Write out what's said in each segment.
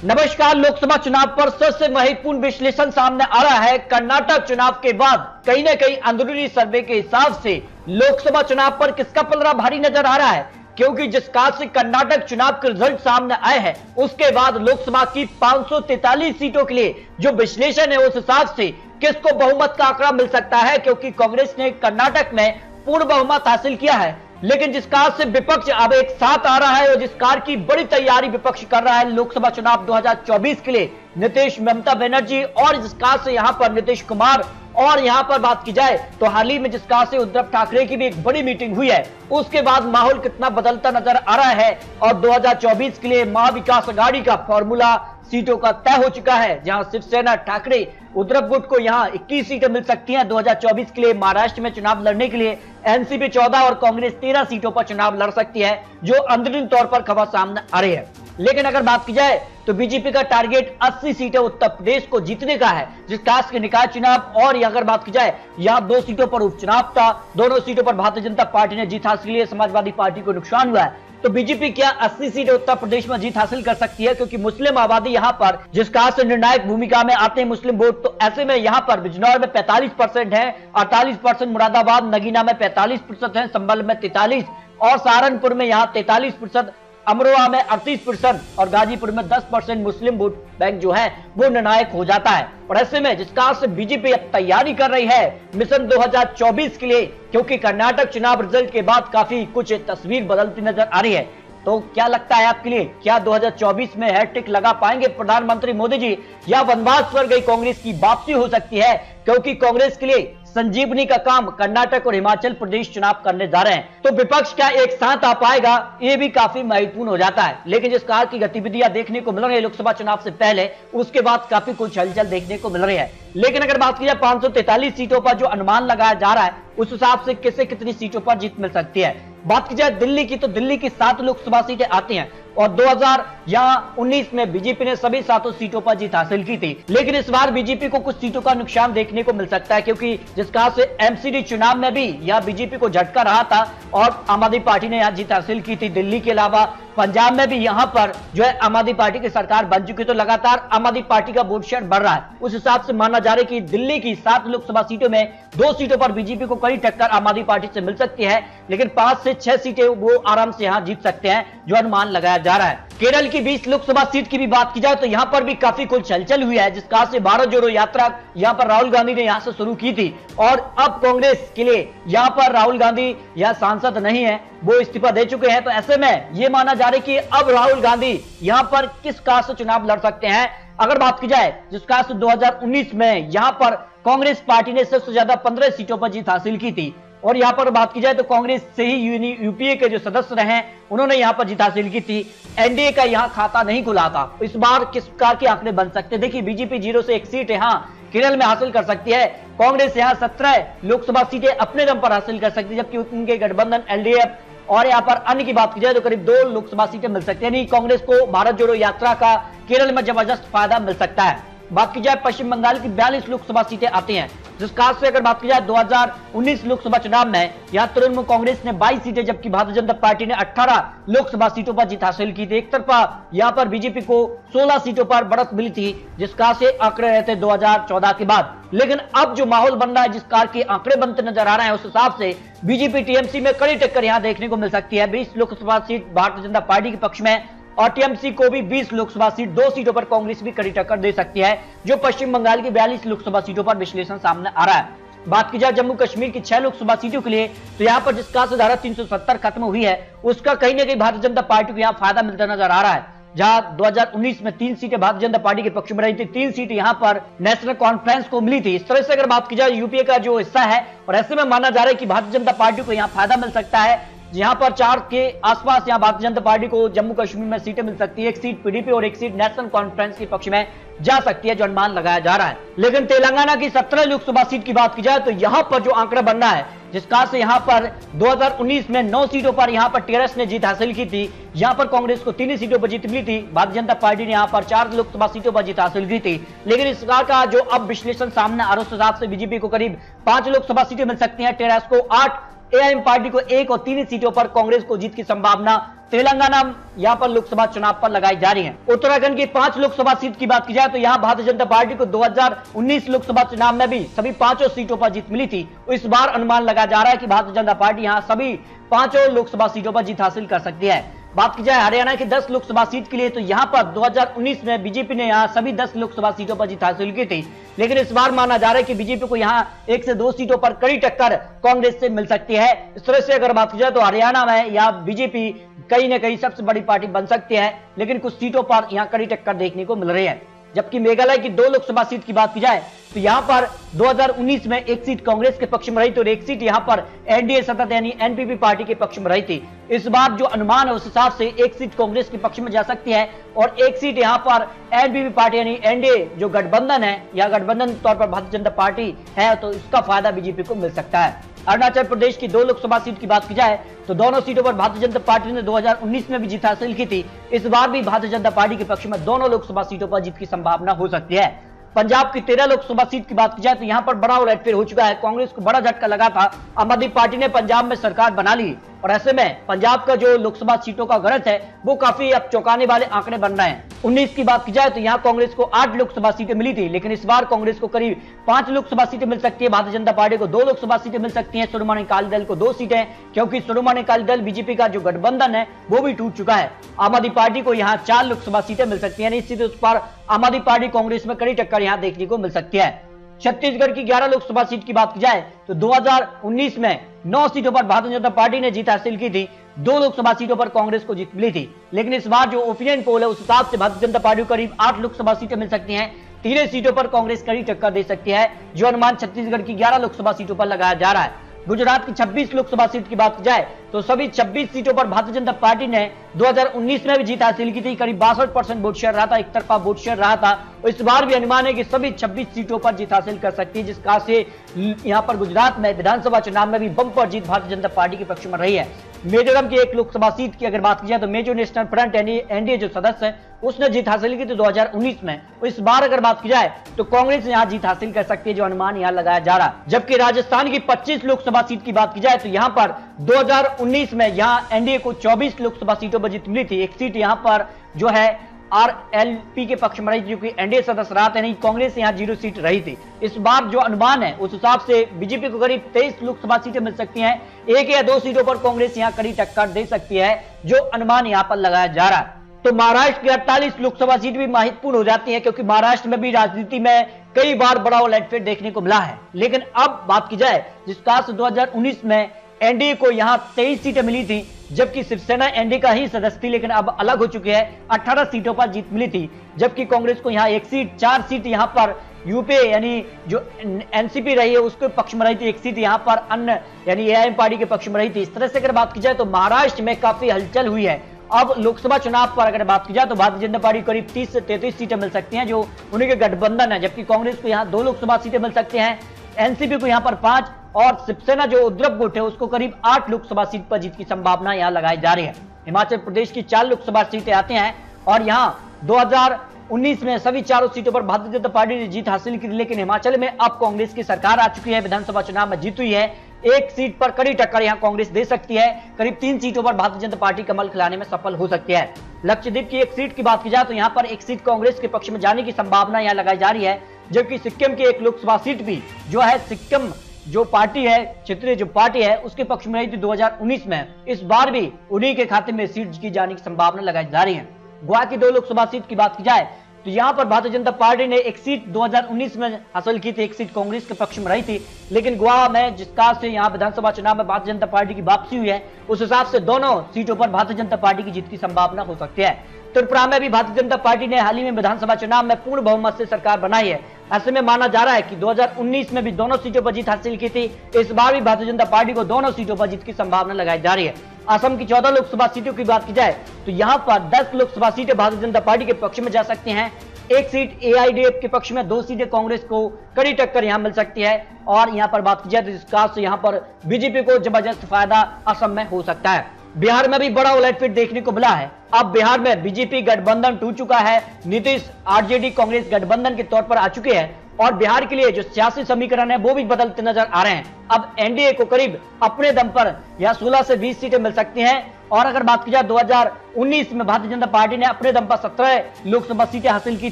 नमस्कार। लोकसभा चुनाव पर सबसे महत्वपूर्ण विश्लेषण सामने आ रहा है। कर्नाटक चुनाव के बाद कहीं ना कहीं अंदरूनी सर्वे के हिसाब से लोकसभा चुनाव पर किसका पलड़ा भारी नजर आ रहा है, क्योंकि जिस काल से कर्नाटक चुनाव के रिजल्ट सामने आए हैं उसके बाद लोकसभा की 543 सीटों के लिए जो विश्लेषण है उस हिसाब से किसको बहुमत का आंकड़ा मिल सकता है, क्योंकि कांग्रेस ने कर्नाटक में पूर्ण बहुमत हासिल किया है। लेकिन जिस कार से विपक्ष अब एक साथ आ रहा है और जिस कार की बड़ी तैयारी विपक्ष कर रहा है लोकसभा चुनाव 2024 के लिए, नीतीश, ममता बनर्जी और जिस कार से यहां पर नीतीश कुमार, और यहां पर बात की जाए तो हाल ही में जिस कार से उद्धव ठाकरे की भी एक बड़ी मीटिंग हुई है, उसके बाद माहौल कितना बदलता नजर आ रहा है। और 2024 के लिए महाविकास आघाड़ी का फॉर्मूला सीटों का तय हो चुका है, जहां शिवसेना, ठाकरे, उद्धव गुट को यहां 21 सीटें मिल सकती हैं 2024 के लिए। महाराष्ट्र में चुनाव लड़ने के लिए एनसीपी 14 और कांग्रेस 13 सीटों पर चुनाव लड़ सकती है, जो अंदरूनी तौर पर खबर सामने आ रही है। लेकिन अगर बात की जाए तो बीजेपी का टारगेट 80 सीटें उत्तर प्रदेश को जीतने का है, जिस खास के निकाय चुनाव, और अगर बात की जाए यहां 2 सीटों पर उपचुनाव था, दोनों सीटों पर भारतीय जनता पार्टी ने जीत हासिल की है, समाजवादी पार्टी को नुकसान हुआ है। तो बीजेपी क्या 80 सीटें उत्तर प्रदेश में जीत हासिल कर सकती है, क्योंकि मुस्लिम आबादी यहां पर जिस खास से निर्णायक भूमिका में आते हैं मुस्लिम वोट, तो ऐसे में यहां पर बिजनौर में 45% है, 48%, मुरादाबाद, नगीना में 45% है, संभल में 43% और सहारनपुर में यहां 43%, अमरोहा में 38% और गाजीपुर में 10% मुस्लिम वोट बैंक जो है वो निर्णायक हो जाता है। और ऐसे में जिस कार से बीजेपी अब तैयारी कर रही है मिशन 2024 के लिए, क्योंकि कर्नाटक चुनाव रिजल्ट के बाद काफी कुछ तस्वीर बदलती नजर आ रही है। तो क्या लगता है आपके लिए, क्या 2024 में हैट्रिक लगा पाएंगे प्रधानमंत्री मोदी जी, या वनवास पर गई कांग्रेस की वापसी हो सकती है, क्योंकि कांग्रेस के लिए संजीवनी का काम कर्नाटक और हिमाचल प्रदेश चुनाव करने जा रहे हैं। तो विपक्ष क्या एक साथ आ पाएगा, ये भी काफी महत्वपूर्ण हो जाता है। लेकिन जिस कार की गतिविधियां देखने को मिल रही है लोकसभा चुनाव से पहले, उसके बाद काफी कुछ हलचल देखने को मिल रही है। लेकिन अगर बात की जाए 543 सीटों पर जो अनुमान लगाया जा रहा है, उस हिसाब से किसे कितनी सीटों पर जीत मिल सकती है। बात की जाए दिल्ली की, तो दिल्ली की 7 लोकसभा सीटें आती हैं और 2019 में बीजेपी ने सभी 7 सीटों पर जीत हासिल की थी। लेकिन इस बार बीजेपी को कुछ सीटों का नुकसान देखने को मिल सकता है, क्योंकि जिस कहा से एमसीडी चुनाव में भी यह बीजेपी को झटका रहा था और आम आदमी पार्टी ने यहां जीत हासिल की थी। दिल्ली के अलावा पंजाब में भी यहां पर जो है आम आदमी पार्टी की सरकार बन चुकी, तो लगातार आम आदमी पार्टी का वोट शेयर बढ़ रहा है। उस हिसाब से माना जा रहा है कि दिल्ली की 7 लोकसभा सीटों में 2 सीटों पर बीजेपी को कड़ी टक्कर आम आदमी पार्टी से मिल सकती है, लेकिन 5 से 6 सीटें वो आराम से यहां जीत सकते हैं, जो अनुमान लगाया जा रहा है। केरल की 20 लोकसभा सीट की भी बात की जाए तो यहां पर भी काफी कुछ हलचल हुई है, जिस कहा से भारत जोड़ो यात्रा यहां पर राहुल गांधी ने यहां से शुरू की थी, और अब कांग्रेस के लिए यहां पर राहुल गांधी यह सांसद नहीं है, वो इस्तीफा दे चुके हैं। तो ऐसे में यह माना जा रहा है कि अब राहुल गांधी यहां पर किस कार से चुनाव लड़ सकते हैं। अगर बात की जाए जिस कार से 2019 में यहां पर कांग्रेस पार्टी ने सबसे ज्यादा 15 सीटों पर जीत हासिल की थी, और यहां पर बात की जाए तो कांग्रेस से ही यूपीए के जो सदस्य रहे उन्होंने यहां पर जीत हासिल की थी। एनडीए का यहां खाता नहीं खुला था। इस बार किस प्रकार के आंकड़े बन सकते हैं, देखिए बीजेपी 0 से 1 सीट यहां केरल में हासिल कर सकती है, कांग्रेस यहां 17 लोकसभा सीटें अपने दम पर हासिल कर सकती है, जबकि उनके गठबंधन एलडीएफ और यहां पर अन्य की बात की जाए तो करीब 2 लोकसभा सीटें मिल सकती है। यानी कांग्रेस को भारत जोड़ो यात्रा का केरल में जबरदस्त फायदा मिल सकता है। बात की जाए पश्चिम बंगाल की 42 लोकसभा सीटें आती हैं, जिस खास से अगर बात की जाए 2019 लोकसभा चुनाव में यहां तृणमूल कांग्रेस ने 22 सीटें, जबकि भारतीय जनता पार्टी ने 18 लोकसभा सीटों पर जीत हासिल की थी। एक तरफा यहां पर बीजेपी को 16 सीटों पर बढ़त मिली थी, जिस खास से आंकड़े रहे थे 2014 के बाद। लेकिन अब जो माहौल बन रहा है, जिस कार के आंकड़े बनते नजर आ रहे हैं, उस हिसाब से बीजेपी टीएमसी में कड़ी टक्कर यहां देखने को मिल सकती है। 20 लोकसभा सीट भारतीय जनता पार्टी के पक्ष में और टीएमसी को भी 20 लोकसभा सीट, 2 सीटों पर कांग्रेस भी कड़ी टक्कर दे सकती है, जो पश्चिम बंगाल की 42 लोकसभा सीटों पर विश्लेषण सामने आ रहा है। बात की जाए जम्मू कश्मीर की 6 लोकसभा सीटों के लिए, तो यहां पर जिसका से धारा 370 खत्म हुई है, उसका कहीं ना कहीं भारतीय जनता पार्टी को यहां फायदा मिलता नजर आ रहा है। जहां 2019 में 3 सीटें भारतीय जनता पार्टी के पक्ष में रही थी, 3 सीट यहां पर नेशनल कॉन्फ्रेंस को मिली थी। इस तरह से अगर बात की जाए यूपीए का जो हिस्सा है, और ऐसे में माना जा रहा है कि भारतीय जनता पार्टी को यहां फायदा मिल सकता है, जहां पर 4 के आसपास यहां भारतीय जनता पार्टी को जम्मू कश्मीर में सीटें मिल सकती है। 1 सीट पीडीपी और 1 सीट नेशनल कॉन्फ्रेंस के पक्ष में जा सकती है, जो अनुमान लगाया जा रहा है। लेकिन तेलंगाना की 17 लोकसभा सीट की बात की जाए तो यहां पर जो आंकड़ा बनना है, जिस कार से यहां पर 2019 में 9 सीटों पर यहां पर टीआरएस ने जीत हासिल की थी, यहां पर कांग्रेस को 3 सीटों पर जीत मिली थी, भारतीय जनता पार्टी ने यहां पर 4 लोकसभा सीटों पर जीत हासिल की थी। लेकिन इस बार का जो अब विश्लेषण सामने आ रहा है, उस हिसाब से बीजेपी को करीब 5 लोकसभा सीटें मिल सकती हैं, टीआरएस को 8 एआईएम पार्टी को 1 और 3 सीटों पर कांग्रेस को जीत की संभावना तेलंगाना यहां पर लोकसभा चुनाव पर लगाई जा रही है। उत्तराखंड की 5 लोकसभा सीट की बात की जाए तो यहां भारतीय जनता पार्टी को 2019 लोकसभा चुनाव में भी सभी 5 सीटों पर जीत मिली थी। इस बार अनुमान लगा जा रहा है कि भारतीय जनता पार्टी यहां सभी 5 लोकसभा सीटों पर जीत हासिल कर सकती है। बात की जाए हरियाणा की 10 लोकसभा सीट के लिए तो यहां पर 2019 में बीजेपी ने यहां सभी 10 लोकसभा सीटों पर जीत हासिल की थी, लेकिन इस बार माना जा रहा है कि बीजेपी को यहां 1 से 2 सीटों पर कड़ी टक्कर कांग्रेस से मिल सकती है। इस तरह से अगर बात की जाए तो हरियाणा में या बीजेपी कहीं ना कहीं सबसे बड़ी पार्टी बन सकती है, लेकिन कुछ सीटों पर यहां कड़ी टक्कर देखने को मिल रही है। जबकि मेघालय की 2 लोकसभा सीट की बात की जाए तो यहां पर 2019 में 1 सीट कांग्रेस के पक्ष में रही थी और 1 सीट यहां पर एनडीए सतत यानी एनपीपी पार्टी के पक्ष में रही थी। इस बार जो अनुमान है उस हिसाब से 1 सीट कांग्रेस के पक्ष में जा सकती है और 1 सीट यहां पर एनपीपी पार्टी यानी एनडीए जो गठबंधन है या गठबंधन तौर पर भारतीय जनता पार्टी है तो इसका फायदा बीजेपी को मिल सकता है। अरुणाचल प्रदेश की 2 लोकसभा सीट की बात की जाए तो दोनों सीटों पर भारतीय जनता पार्टी ने 2019 में भी जीत हासिल की थी। इस बार भी भारतीय जनता पार्टी के पक्ष में दोनों लोकसभा सीटों पर जीत की संभावना हो सकती है। पंजाब की 13 लोकसभा सीट की बात की जाए तो यहां पर बड़ा उलटफेर हो चुका है। कांग्रेस को बड़ा झटका लगा था, आम आदमी पार्टी ने पंजाब में सरकार बना ली और ऐसे में पंजाब का जो लोकसभा सीटों का गणित है वो काफी अब चौंकाने वाले आंकड़े बन रहे हैं। 19 की बात की जाए तो यहां कांग्रेस को 8 लोकसभा सीटें मिली थी, लेकिन इस बार कांग्रेस को करीब 5 लोकसभा सीटें मिल सकती है। भारतीय जनता पार्टी को 2 लोकसभा सीटें मिल सकती हैं। शिरोमणि अकाली दल को 2 सीटें, क्योंकि शिरोमणि अकाली दल बीजेपी का जो गठबंधन है वो भी टूट चुका है। आम आदमी पार्टी को यहाँ 4 लोकसभा सीटें मिल सकती है। निश्चित उस पर आम आदमी पार्टी कांग्रेस में कड़ी टक्कर यहाँ देखने को मिल सकती है। छत्तीसगढ़ की 11 लोकसभा सीट की बात की जाए तो 2019 में 9 सीटों पर भारतीय जनता पार्टी ने जीत हासिल की थी। 2 लोकसभा सीटों पर कांग्रेस को जीत मिली थी, लेकिन इस बार जो ओपिनियन पोल है उस हिसाब से भारतीय जनता पार्टी को करीब 8 लोकसभा सीटें मिल सकती हैं। 3 सीटों पर कांग्रेस कड़ी टक्कर दे सकती है, जो अनुमान छत्तीसगढ़ की 11 लोकसभा सीटों पर लगाया जा रहा है। गुजरात की 26 लोकसभा सीट की बात की जाए तो सभी 26 सीटों पर भारतीय जनता पार्टी ने 2019 में भी जीत हासिल की थी। करीब 62% वोट शेयर रहा था, एक तरफा वोट शेयर रहा था। इस बार भी अनुमान है कि सभी 26 सीटों पर जीत हासिल कर सकती है, जिसका से यहां पर गुजरात में विधानसभा चुनाव में भी बम्पर जीत भारतीय जनता पार्टी के पक्ष में रही है। मिजोरम की 1 लोकसभा सीट की अगर बात की जाए तो मिजो नेशनल फ्रंट एनडीए जो सदस्य है उसने जीत हासिल की थी 2019 में। इस बार अगर बात की जाए तो कांग्रेस यहां जीत हासिल कर सकती है, जो अनुमान यहां लगाया जा रहा है। जबकि राजस्थान की 25 लोकसभा सीट की बात की जाए तो यहां पर 2019 में यहां एनडीए को 24 लोकसभा सीटों पर जीत मिली थी। 1 सीट यहां पर जो है आरएलपी के पक्ष में रही थी, जो कि एनडीए सदस्य रहा था, नहीं कांग्रेस यहां 0 सीट रही थी। इस बार जो अनुमान है उस हिसाब से बीजेपी को करीब 23 लोकसभा सीटें मिल सकती हैं। 1 या 2 सीटों पर कांग्रेस यहां कड़ी टक्कर दे सकती है, जो अनुमान यहां पर लगाया जा रहा है। तो महाराष्ट्र की 48 लोकसभा सीट भी महत्वपूर्ण हो जाती है, क्योंकि महाराष्ट्र में भी राजनीति में कई बार बड़ा उलटफेर देखने को मिला है। लेकिन अब बात की जाए जिस खास 2019 में एनडीए को यहां 23 सीटें मिली थी, जबकि शिवसेना एनडीए का ही सदस्य थी, लेकिन अब अलग हो चुके हैं। 18 सीटों पर जीत मिली थी, जबकि कांग्रेस को यहां 1 सीट, 4 सीट यहां पर यूपीए यानी जो एनसीपी रही है उसके पक्ष में रही थी। 1 सीट यहां पर अन्य यानी एआईएम पार्टी के पक्ष में रही थी। इस तरह से अगर बात की जाए तो महाराष्ट्र में काफी हलचल हुई है। अब लोकसभा चुनाव पर अगर बात की जाए तो भारतीय जनता पार्टी करीब 30 से 33 सीटें मिल सकती हैं, जो उन्हीं के गठबंधन है। जबकि कांग्रेस को यहां 2 लोकसभा सीटें मिल सकती हैं, एनसीपी को यहां पर 5 और शिवसेना जो उद्धव गुट है उसको करीब 8 लोकसभा सीट पर जीत की संभावना यहां लगाई जा रही है। हिमाचल प्रदेश की 4 लोकसभा सीटें आती हैं और यहां 2019 में सभी 4 सीटों पर भारतीय जनता पार्टी ने जीत हासिल की थी, लेकिन हिमाचल में अब कांग्रेस की सरकार आ चुकी है, विधानसभा चुनाव में जीत हुई है। 1 सीट पर कड़ी टक्कर यहां कांग्रेस दे सकती है। करीब 3 सीटों पर भारतीय जनता पार्टी कमल खिलाने में सफल हो सकती है। लक्षद्वीप की 1 सीट की बात की जाए तो यहां पर 1 सीट कांग्रेस के पक्ष में जाने की संभावना यहां लगाई जा रही है, जबकि सिक्किम की 1 लोकसभा सीट भी जो है सिक्किम जो पार्टी है, क्षेत्रीय जो पार्टी है उसके पक्ष में रही थी 2019 में। इस बार भी उन्हीं के खाते में सीट की जाने की संभावना लगाई जा रही है। गोवा की 2 लोकसभा सीट की बात की जाए तो यहां पर भारतीय जनता पार्टी ने 1 सीट 2019 में हासिल की थी। 1 सीट कांग्रेस के पक्ष में रही थी, लेकिन गोवा में जिस काज से यहां विधानसभा चुनाव में भारतीय जनता पार्टी की वापसी हुई है उस हिसाब से दोनों सीटों पर भारतीय जनता पार्टी की जीत की संभावना हो सकती है। त्रिपुरा में भी भारतीय जनता पार्टी ने हाल ही में विधानसभा चुनाव में पूर्ण बहुमत से सरकार बनाई है। ऐसे में माना जा रहा है कि 2019 में भी दोनों सीटों पर जीत हासिल की थी। इस बार भी भारतीय जनता पार्टी को दोनों सीटों पर जीत की संभावना लगाई जा रही है। असम की 14 लोकसभा सीटों की बात की जाए तो यहां पर 10 लोकसभा सीटें भारतीय जनता पार्टी के पक्ष में जा सकती हैं। 1 सीट एआईडीएफ के पक्ष में, 2 सीटें कांग्रेस को कड़ी टक्कर यहां मिल सकती है। और यहां पर बात की जाए तो इस खास से यहां पर बीजेपी को जबरदस्त फायदा असम में हो सकता है। बिहार में भी बड़ा उलटफेर देखने को मिला है। अब बिहार में बीजेपी गठबंधन टूट चुका है। नीतीश आरजेडी कांग्रेस गठबंधन के तौर पर आ चुके हैं और बिहार के लिए जो सियासी समीकरण है वो भी बदलते नजर आ रहे हैं। अब एनडीए को करीब अपने दम पर यह 16 से 20 सीटें मिल सकती हैं। और अगर बात की जाए 2019 में भारतीय जनता पार्टी ने अपने दम पर 17 लोकसभा सीटें हासिल की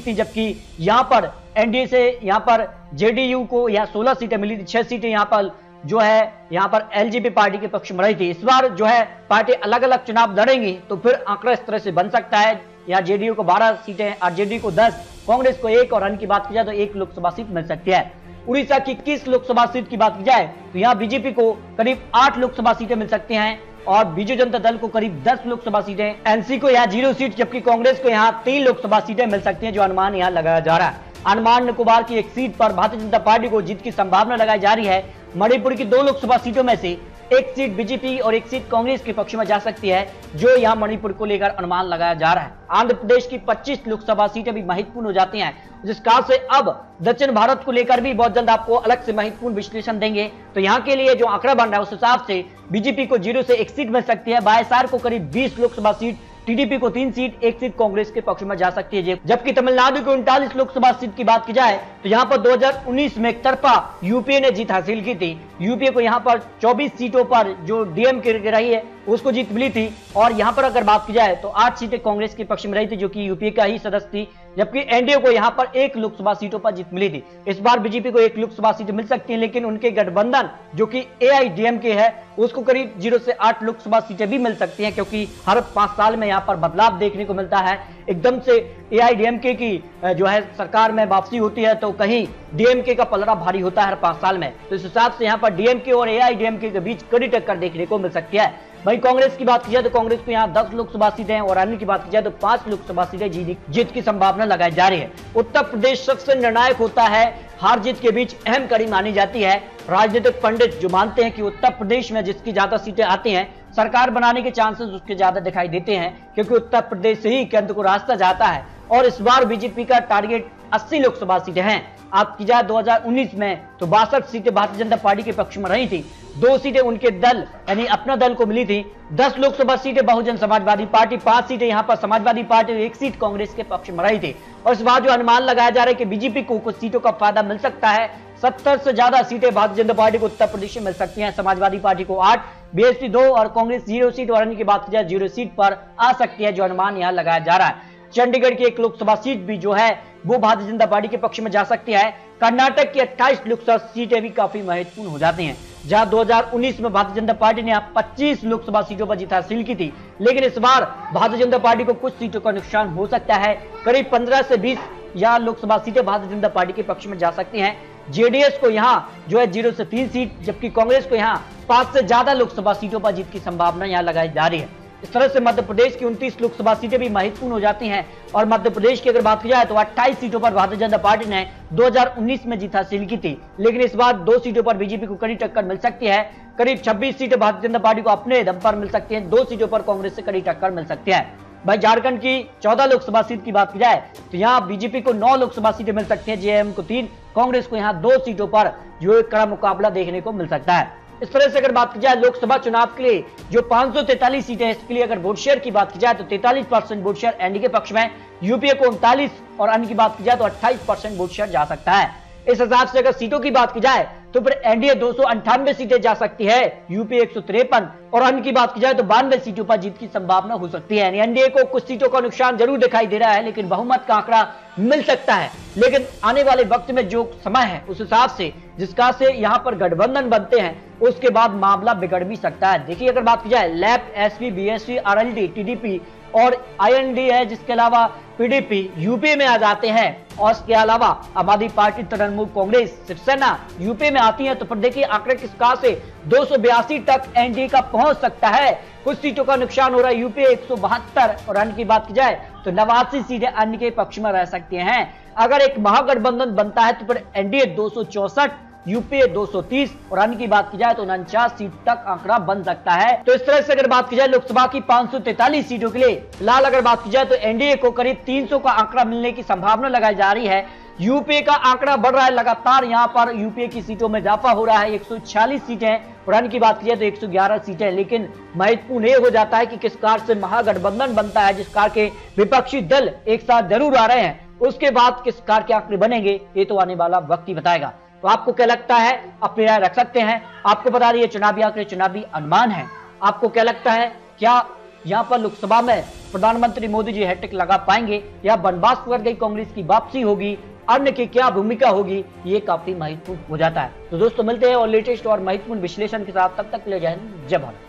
थी, जबकि यहां पर एनडीए से यहां पर जेडीयू को यह 16 सीटें मिली थी। 6 सीटें यहां पर जो है यहां पर एलजेपी पार्टी के पक्ष में रही थी। इस बार जो है पार्टी अलग अलग चुनाव लड़ेंगी तो फिर आंकड़ा इस तरह से बन सकता है। यहाँ जेडीयू को 12 सीटें, आरजेडी को 10, कांग्रेस को 1 और अन्य की बात की जाए तो 1 लोकसभा सीट मिल सकती है। उड़ीसा की 21 लोकसभा सीट की बात की जाए तो यहाँ बीजेपी को करीब 8 लोकसभा सीटें मिल सकती हैं और बीजू जनता दल को करीब 10 लोकसभा सीटें, एनसी को यहाँ 0 सीट, जबकि कांग्रेस को यहाँ 3 लोकसभा सीटें मिल सकती हैं, जो अनुमान यहाँ लगाया जा रहा है। अंडमान निकोबार की 1 सीट पर भारतीय जनता पार्टी को जीत की संभावना लगाई जा रही है। मणिपुर की 2 लोकसभा सीटों में से 1 सीट बीजेपी और 1 सीट कांग्रेस के पक्ष में जा सकती है, जो यहां मणिपुर को लेकर अनुमान लगाया जा रहा है। आंध्र प्रदेश की 25 लोकसभा सीटें भी महत्वपूर्ण हो जाती हैं, जिस कारण से अब दक्षिण भारत को लेकर भी बहुत जल्द आपको अलग से महत्वपूर्ण विश्लेषण देंगे। तो यहां के लिए जो आंकड़ा बन रहा है उस हिसाब से बीजेपी को 0 से 1 सीट मिल सकती है, वाईएसआर को करीब 20 लोकसभा सीट, टीडीपी को 3 सीट, 1 सीट कांग्रेस के पक्ष में जा सकती है। जबकि तमिलनाडु को 39 लोकसभा सीट की बात की जाए तो यहां पर 2019 में एक तरफा यूपीए ने जीत हासिल की थी। यूपीए को यहां पर 24 सीटों पर जो डीएमके रही है उसको जीत मिली थी और यहां पर अगर बात की जाए तो 8 सीटें कांग्रेस के पक्ष में रही थी, जो कि यूपीए का ही सदस्य थी, जबकि एनडीए को यहां पर 1 लोकसभा सीटों पर जीत मिली थी। इस बार बीजेपी को 1 लोकसभा सीट मिल सकती है, लेकिन उनके गठबंधन जो कि एआईडीएमके है उसको करीब 0 से 8 लोकसभा सीटें भी मिल सकती हैं, क्योंकि हर 5 साल में यहां पर बदलाव देखने को मिलता है। एकदम से एआईडीएमके की जो है सरकार में वापसी होती है तो कहीं डीएमके का पलड़ा भारी होता है हर 5 साल में। तो इस हिसाब से यहां पर डीएमके और एआईडीएमके के बीच कड़ी टक्कर देखने को मिल सकती है। वहीं कांग्रेस की बात की जाए तो कांग्रेस को यहाँ 10 लोकसभा सीटें और अन्य की बात की जाए तो 5 लोकसभा सीटें जीत की संभावना लगाई जा रही है। उत्तर प्रदेश सबसे निर्णायक होता है, हार जीत के बीच अहम कड़ी मानी जाती है। राजनीतिक पंडित जो मानते हैं कि उत्तर प्रदेश में जिसकी ज्यादा सीटें आती हैं सरकार बनाने के चांसेस उसके ज्यादा दिखाई देते हैं, क्योंकि उत्तर प्रदेश से ही केंद्र को रास्ता जाता है। और इस बार बीजेपी का टारगेट 80 लोकसभा सीटें हैं। आप की जाए 2019 में तो 62 सीटें भारतीय जनता पार्टी के पक्ष में रही थी, 2 सीटें उनके दल यानी अपना दल को मिली थी, 10 लोकसभा सीटें बहुजन समाजवादी पार्टी, 5 सीटें यहां पर समाजवादी पार्टी, 1 सीट कांग्रेस के पक्ष में रही थी। और इस बार जो अनुमान लगाया जा रहा है कि बीजेपी को कुछ सीटों का फायदा मिल सकता है। 70 से ज्यादा सीटें भारतीय जनता पार्टी को उत्तर प्रदेश में मिल सकती हैं, समाजवादी पार्टी को 8, बीएसपी 2 और कांग्रेस 0 सीट और अन्य की बात की जाए 0 सीट पर आ सकती है, जो अनुमान यहाँ लगाया जा रहा है। चंडीगढ़ की 1 लोकसभा सीट भी जो है वो भारतीय जनता पार्टी के पक्ष में जा सकती है। कर्नाटक की 28 लोकसभा सीटें भी काफी महत्वपूर्ण हो जाती हैं, जहां 2019 में भारतीय जनता पार्टी ने 25 लोकसभा सीटों पर जीत हासिल की थी, लेकिन इस बार भारतीय जनता पार्टी को कुछ सीटों का नुकसान हो सकता है। करीब 15 से 20 या लोकसभा सीटें भारतीय जनता पार्टी के पक्ष में जा सकती हैं। जेडीएस को यहाँ जो है 0 से 3 सीट, जबकि कांग्रेस को यहाँ 5 से ज्यादा लोकसभा सीटों पर जीत की संभावना यहाँ लगाई जा रही है। इस तरह से मध्य प्रदेश की 29 लोकसभा सीटें भी महत्वपूर्ण हो जाती हैं। और मध्य प्रदेश की अगर बात की जाए तो 28 सीटों पर भारतीय जनता पार्टी ने 2019 में जीत हासिल की थी, लेकिन इस बार 2 सीटों पर बीजेपी को कड़ी टक्कर मिल सकती है। करीब 26 सीटें भारतीय जनता पार्टी को अपने दम पर मिल सकती हैं, 2 सीटों पर कांग्रेस से कड़ी टक्कर मिल सकती है। भाई झारखंड की 14 लोकसभा सीट की बात की जाए तो यहाँ बीजेपी को 9 लोकसभा सीटें मिल सकती हैं, जेएमएम को 3, कांग्रेस को यहाँ 2 सीटों पर जो एक कड़ा मुकाबला देखने को मिल सकता है। इस तरह से अगर बात की जाए लोकसभा चुनाव के लिए जो 543 सीटें हैं, इसके लिए अगर वोट शेयर की बात की जाए तो 43% वोट शेयर एनडीए के पक्ष में, यूपीए को 39 और अन्य की बात की जाए तो 28% वोट शेयर जा सकता है। इस हिसाब से अगर सीटों की बात की जाए तो फिर एनडीए 298 सीटें जा सकती है, यूपीए 153 और अन्य की बात की जाए तो 92 सीटों पर जीत की संभावना हो सकती है। एनडीए को कुछ सीटों का नुकसान जरूर दिखाई दे रहा है, लेकिन बहुमत का आंकड़ा मिल सकता है। लेकिन आने वाले वक्त में जो समय है उस हिसाब से जिसका से यहाँ पर गठबंधन बनते हैं उसके बाद मामला बिगड़ भी सकता है। देखिए अगर बात की जाए left, SP, BSP, RLD, TDP और आईएनडी है, जिसके अलावा पीडीपी यूपी में आ जाते हैं, और इसके अलावा आम आदमी पार्टी, तृणमूल कांग्रेस, शिवसेना यूपी में आती है, तो फिर देखिए आंकड़े किस कहां से 282 तक एनडीए का पहुंच सकता है। कुछ सीटों का नुकसान हो रहा है, यूपी 172 और अन्य की बात की जाए तो 89 सीटें अन्य के पक्ष में रह सकती हैं। अगर एक महागठबंधन बनता है तो फिर एनडीए 264, यूपीए 230 और अन्य की बात की जाए तो 49 सीट तक आंकड़ा बन सकता है। तो इस तरह से अगर बात की जाए लोकसभा की 543 सीटों के लिए फिलहाल अगर बात की जाए तो एनडीए को करीब 300 का आंकड़ा मिलने की संभावना लगाई जा रही है। यूपीए का आंकड़ा बढ़ रहा है लगातार, यहाँ पर यूपीए की सीटों में इजाफा हो रहा है, 146 सीटें और अन्य की बात की जाए तो 111 सीटें। लेकिन महत्वपूर्ण ये हो जाता है कि किस कार से महागठबंधन बनता है, जिस कार के विपक्षी दल एक साथ जरूर आ रहे हैं, उसके बाद किस कार के आंकड़े बनेंगे ये तो आने वाला वक्त ही बताएगा। तो आपको क्या लगता है, अपनी राय रख सकते हैं। आपको बता रही है चुनावी आंकड़े चुनावी अनुमान है। आपको क्या लगता है, क्या यहां पर लोकसभा में प्रधानमंत्री मोदी जी हैट्रिक लगा पाएंगे या बनवास कर गई कांग्रेस की वापसी होगी, अन्य की क्या भूमिका होगी, ये काफी महत्वपूर्ण हो जाता है। तो दोस्तों मिलते हैं और लेटेस्ट और महत्वपूर्ण विश्लेषण के साथ, तब तक ले जाए जय भारत।